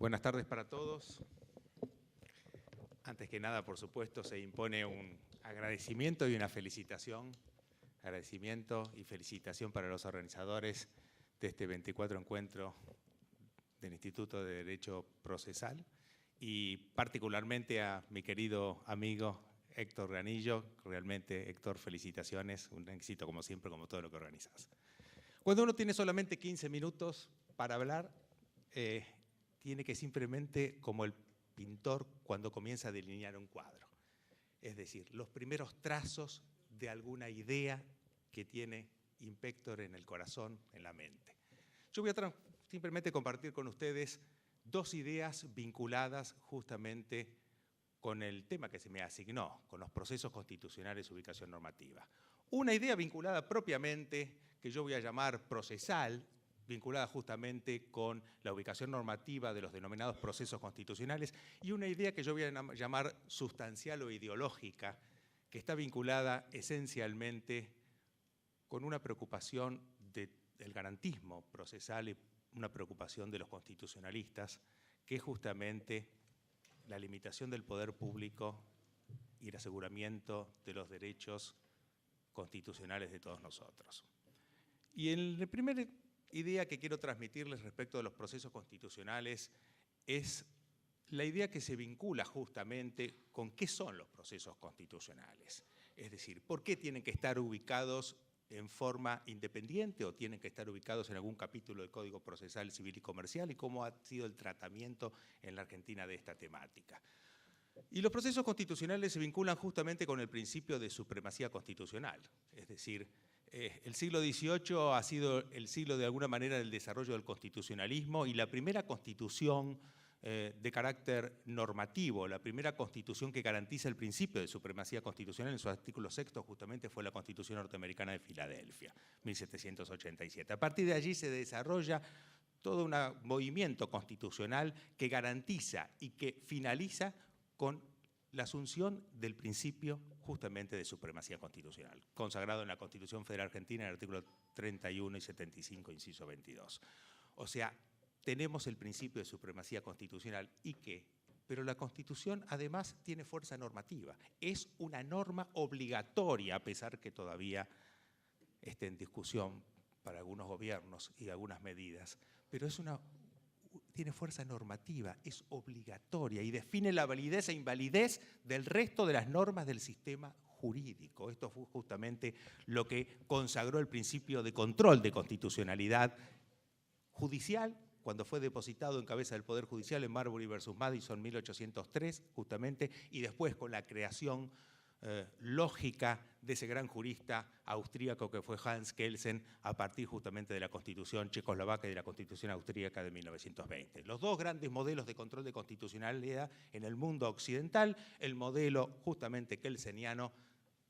Buenas tardes para todos. Antes que nada, por supuesto, se impone un agradecimiento y una felicitación. Agradecimiento y felicitación para los organizadores de este 24 encuentro del Instituto de Derecho Procesal y particularmente a mi querido amigo Héctor Granillo. Realmente, Héctor, felicitaciones, un éxito como siempre, como todo lo que organizas. Cuando uno tiene solamente 15 minutos para hablar, tiene que simplemente, como el pintor cuando comienza a delinear un cuadro, es decir, los primeros trazos de alguna idea que tiene Inspector en el corazón, en la mente. Yo voy a simplemente compartir con ustedes dos ideas vinculadas justamente con el tema que se me asignó, con los procesos constitucionales de ubicación normativa. Una idea vinculada propiamente, que yo voy a llamar procesal, vinculada justamente con la ubicación normativa de los denominados procesos constitucionales, y una idea que yo voy a llamar sustancial o ideológica, que está vinculada esencialmente con una preocupación del garantismo procesal y una preocupación de los constitucionalistas, que es justamente la limitación del poder público y el aseguramiento de los derechos constitucionales de todos nosotros. Y en la primera idea que quiero transmitirles respecto de los procesos constitucionales es la idea que se vincula justamente con qué son los procesos constitucionales. Es decir, ¿por qué tienen que estar ubicados en forma independiente o tienen que estar ubicados en algún capítulo del Código Procesal Civil y Comercial y cómo ha sido el tratamiento en la Argentina de esta temática? Y los procesos constitucionales se vinculan justamente con el principio de supremacía constitucional, es decir, el siglo XVIII ha sido el siglo de alguna manera del desarrollo del constitucionalismo y la primera constitución de carácter normativo, la primera constitución que garantiza el principio de supremacía constitucional en su artículo 6 justamente fue la Constitución Norteamericana de Filadelfia, 1787. A partir de allí se desarrolla todo un movimiento constitucional que garantiza y que finaliza con la asunción del principio justamente de supremacía constitucional, consagrado en la Constitución Federal Argentina en el artículo 31 y 75, inciso 22. O sea, tenemos el principio de supremacía constitucional y ¿qué? Pero la Constitución además tiene fuerza normativa. Es una norma obligatoria, a pesar que todavía esté en discusión para algunos gobiernos y algunas medidas, pero tiene fuerza normativa, es obligatoria y define la validez e invalidez del resto de las normas del sistema jurídico. Esto fue justamente lo que consagró el principio de control de constitucionalidad judicial cuando fue depositado en cabeza del Poder Judicial en Marbury versus Madison 1803, justamente, y después con la creación lógica de ese gran jurista austríaco que fue Hans Kelsen a partir justamente de la Constitución checoslovaca y de la Constitución austríaca de 1920. Los dos grandes modelos de control de constitucionalidad en el mundo occidental, el modelo justamente kelseniano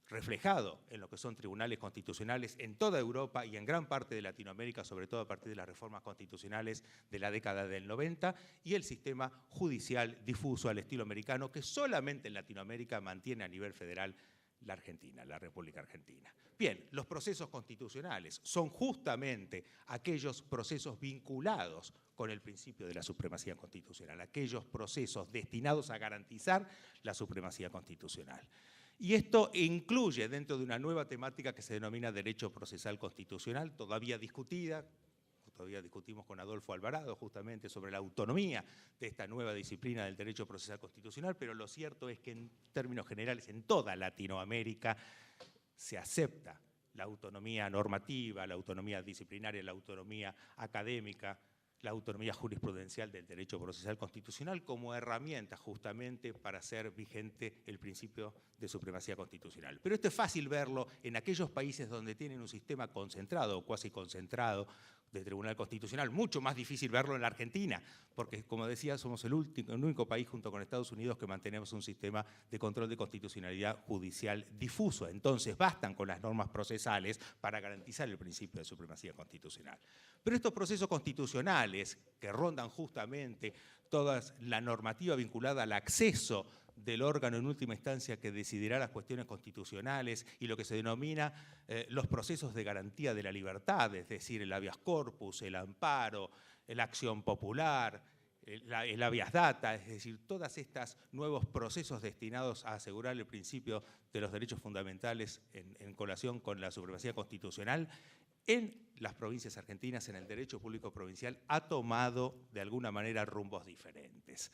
reflejado en lo que son tribunales constitucionales en toda Europa y en gran parte de Latinoamérica, sobre todo a partir de las reformas constitucionales de la década del 90, y el sistema judicial difuso al estilo americano que solamente en Latinoamérica mantiene a nivel federal la Argentina, la República Argentina. Bien, los procesos constitucionales son justamente aquellos procesos vinculados con el principio de la supremacía constitucional, aquellos procesos destinados a garantizar la supremacía constitucional. Y esto incluye dentro de una nueva temática que se denomina derecho procesal constitucional, todavía discutida, todavía discutimos con Adolfo Alvarado justamente sobre la autonomía de esta nueva disciplina del derecho procesal constitucional, pero lo cierto es que en términos generales en toda Latinoamérica se acepta la autonomía normativa, la autonomía disciplinaria, la autonomía académica, la autonomía jurisprudencial del derecho procesal constitucional como herramienta justamente para hacer vigente el principio de supremacía constitucional. Pero esto es fácil verlo en aquellos países donde tienen un sistema concentrado o cuasi concentrado de Tribunal Constitucional. Mucho más difícil verlo en la Argentina, porque como decía, somos el único país junto con Estados Unidos que mantenemos un sistema de control de constitucionalidad judicial difuso. Entonces bastan con las normas procesales para garantizar el principio de supremacía constitucional. Pero estos procesos constitucionales que rondan justamente toda la normativa vinculada al acceso del órgano en última instancia que decidirá las cuestiones constitucionales y lo que se denomina los procesos de garantía de la libertad, es decir, el habeas corpus, el amparo, la acción popular, el habeas data, es decir, todos estos nuevos procesos destinados a asegurar el principio de los derechos fundamentales en colación con la supremacía constitucional, en las provincias argentinas, en el derecho público provincial, ha tomado de alguna manera rumbos diferentes.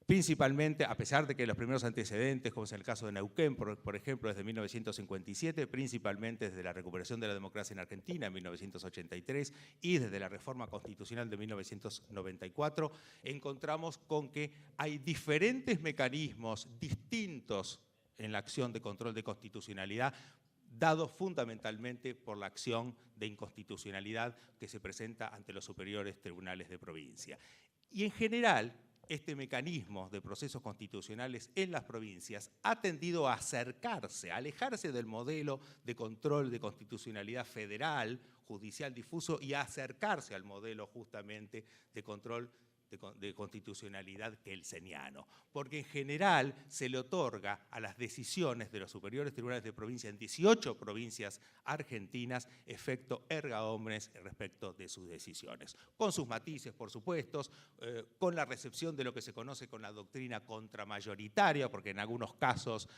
Principalmente, a pesar de que los primeros antecedentes, como es el caso de Neuquén, por ejemplo, desde 1957, principalmente desde la recuperación de la democracia en Argentina en 1983 y desde la reforma constitucional de 1994, encontramos con que hay diferentes mecanismos distintos en la acción de control de constitucionalidad, dados fundamentalmente por la acción de inconstitucionalidad que se presenta ante los superiores tribunales de provincia. Y en general, este mecanismo de procesos constitucionales en las provincias ha tendido a acercarse, a alejarse del modelo de control de constitucionalidad federal, judicial difuso, y a acercarse al modelo justamente de control de constitucionalidad kelseniano, porque en general se le otorga a las decisiones de los superiores tribunales de provincia en 18 provincias argentinas efecto erga omnes respecto de sus decisiones, con sus matices, por supuesto, con la recepción de lo que se conoce con la doctrina contramayoritaria, porque en algunos casos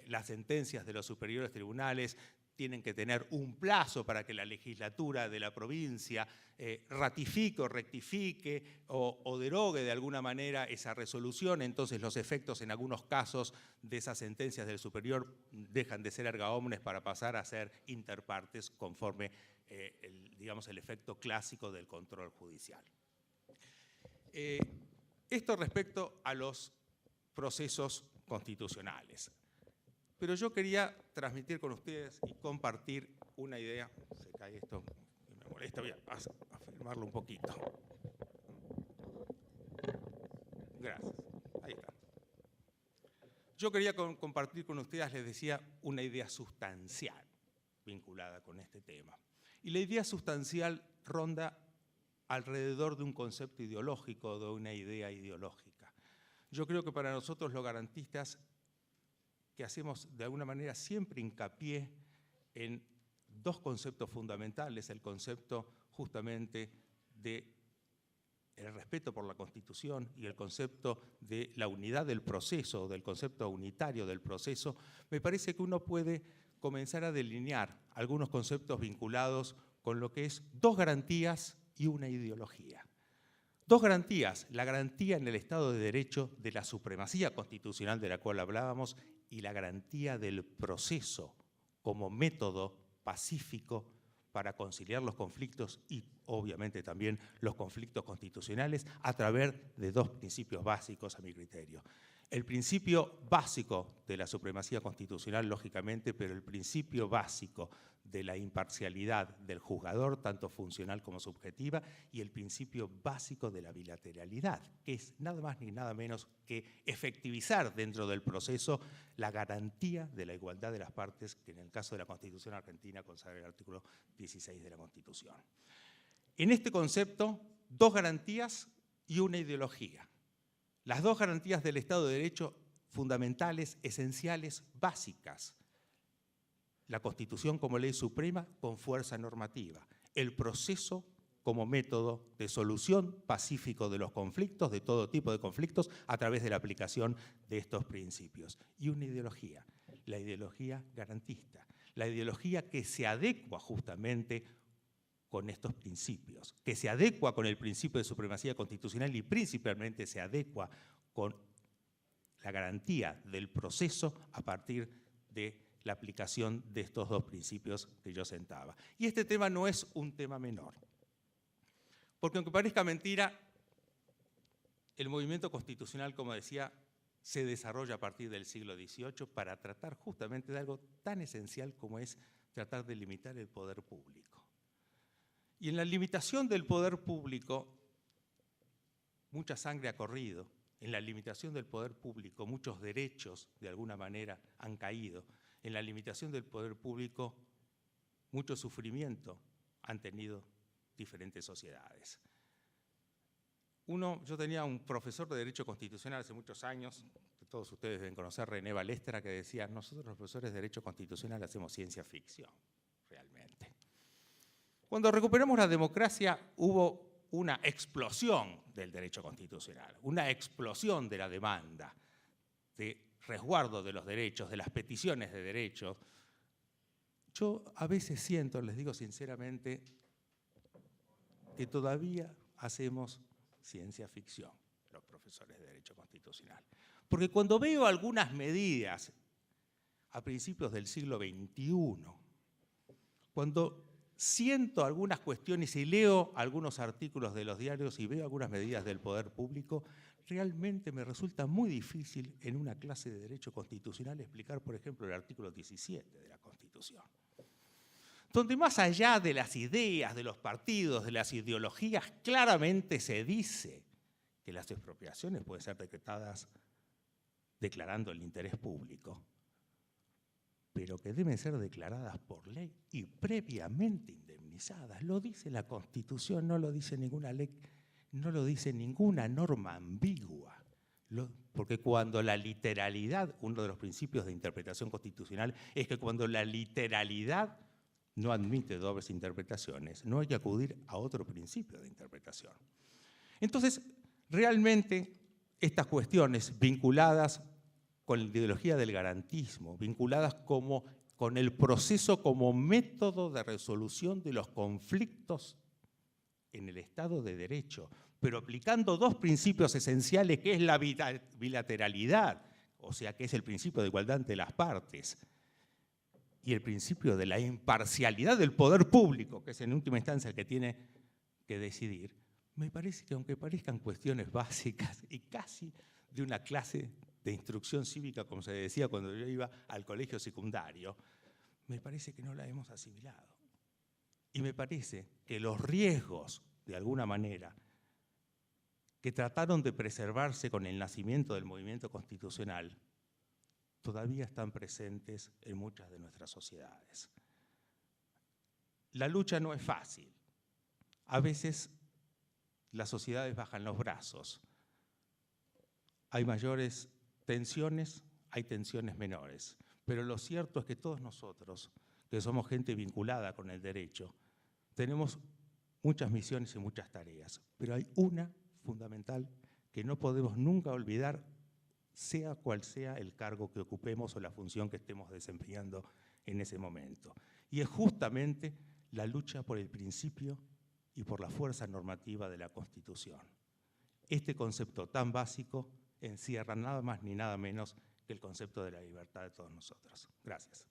las sentencias de los superiores tribunales tienen que tener un plazo para que la legislatura de la provincia ratifique o rectifique o derogue de alguna manera esa resolución. Entonces los efectos en algunos casos de esas sentencias del superior dejan de ser erga omnes para pasar a ser interpartes conforme el efecto clásico del control judicial. Esto respecto a los procesos constitucionales. Pero yo quería transmitir con ustedes y compartir una idea. Se cae esto, me molesta, voy a afirmarlo un poquito. Gracias, ahí está. Yo quería compartir con ustedes, les decía, una idea sustancial vinculada con este tema. Y la idea sustancial ronda alrededor de un concepto ideológico, de una idea ideológica. Yo creo que para nosotros los garantistas, que hacemos de alguna manera siempre hincapié en dos conceptos fundamentales, el concepto justamente del respeto por la Constitución y el concepto de la unidad del proceso, del concepto unitario del proceso. Me parece que uno puede comenzar a delinear algunos conceptos vinculados con lo que es dos garantías y una ideología. Dos garantías, la garantía en el Estado de Derecho de la supremacía constitucional de la cual hablábamos y la garantía del proceso como método pacífico para conciliar los conflictos y obviamente también los conflictos constitucionales a través de dos principios básicos a mi criterio. El principio básico de la supremacía constitucional, lógicamente, pero el principio básico de la imparcialidad del juzgador, tanto funcional como subjetiva, y el principio básico de la bilateralidad, que es nada más ni nada menos que efectivizar dentro del proceso la garantía de la igualdad de las partes, que en el caso de la Constitución argentina consagra el artículo 16 de la Constitución. En este concepto, dos garantías y una ideología. Las dos garantías del Estado de Derecho fundamentales, esenciales, básicas. La Constitución como ley suprema con fuerza normativa. El proceso como método de solución pacífico de los conflictos, de todo tipo de conflictos, a través de la aplicación de estos principios. Y una ideología, la ideología garantista. La ideología que se adecua justamente con estos principios, que se adecua con el principio de supremacía constitucional y principalmente se adecua con la garantía del proceso a partir de la aplicación de estos dos principios que yo sentaba. Y este tema no es un tema menor, porque aunque parezca mentira, el movimiento constitucional, como decía, se desarrolla a partir del siglo XVIII para tratar justamente de algo tan esencial como es tratar de limitar el poder público. Y en la limitación del poder público, mucha sangre ha corrido. En la limitación del poder público, muchos derechos, de alguna manera, han caído. En la limitación del poder público, mucho sufrimiento han tenido diferentes sociedades. Yo tenía un profesor de Derecho Constitucional hace muchos años, que todos ustedes deben conocer, René Balestra, que decía, nosotros los profesores de Derecho Constitucional hacemos ciencia ficción, realmente. Cuando recuperamos la democracia hubo una explosión del derecho constitucional, una explosión de la demanda de resguardo de los derechos, de las peticiones de derechos. Yo a veces siento, les digo sinceramente, que todavía hacemos ciencia ficción, los profesores de Derecho Constitucional. Porque cuando veo algunas medidas a principios del siglo XXI, cuando siento algunas cuestiones y leo algunos artículos de los diarios y veo algunas medidas del poder público, realmente me resulta muy difícil en una clase de Derecho Constitucional explicar, por ejemplo, el artículo 17 de la Constitución, donde más allá de las ideas, de los partidos, de las ideologías, claramente se dice que las expropiaciones pueden ser decretadas declarando el interés público, pero que deben ser declaradas por ley y previamente indemnizadas. Lo dice la Constitución, no lo dice ninguna ley, no lo dice ninguna norma ambigua. Porque cuando la literalidad, uno de los principios de interpretación constitucional es que cuando la literalidad no admite dobles interpretaciones, no hay que acudir a otro principio de interpretación. Entonces, realmente estas cuestiones vinculadas con la ideología del garantismo, vinculadas con el proceso como método de resolución de los conflictos en el Estado de Derecho, pero aplicando dos principios esenciales, que es la bilateralidad, o sea, que es el principio de igualdad ante las partes, y el principio de la imparcialidad del poder público, que es en última instancia el que tiene que decidir, me parece que aunque parezcan cuestiones básicas y casi de una clase de instrucción cívica, como se decía cuando yo iba al colegio secundario, me parece que no la hemos asimilado. Y me parece que los riesgos, de alguna manera, que trataron de preservarse con el nacimiento del movimiento constitucional, todavía están presentes en muchas de nuestras sociedades. La lucha no es fácil. A veces las sociedades bajan los brazos. Hay mayores tensiones, hay tensiones menores. Pero lo cierto es que todos nosotros, que somos gente vinculada con el derecho, tenemos muchas misiones y muchas tareas. Pero hay una fundamental que no podemos nunca olvidar, sea cual sea el cargo que ocupemos o la función que estemos desempeñando en ese momento. Y es justamente la lucha por el principio y por la fuerza normativa de la Constitución. Este concepto tan básico encierra nada más ni nada menos que el concepto de la libertad de todos nosotros. Gracias.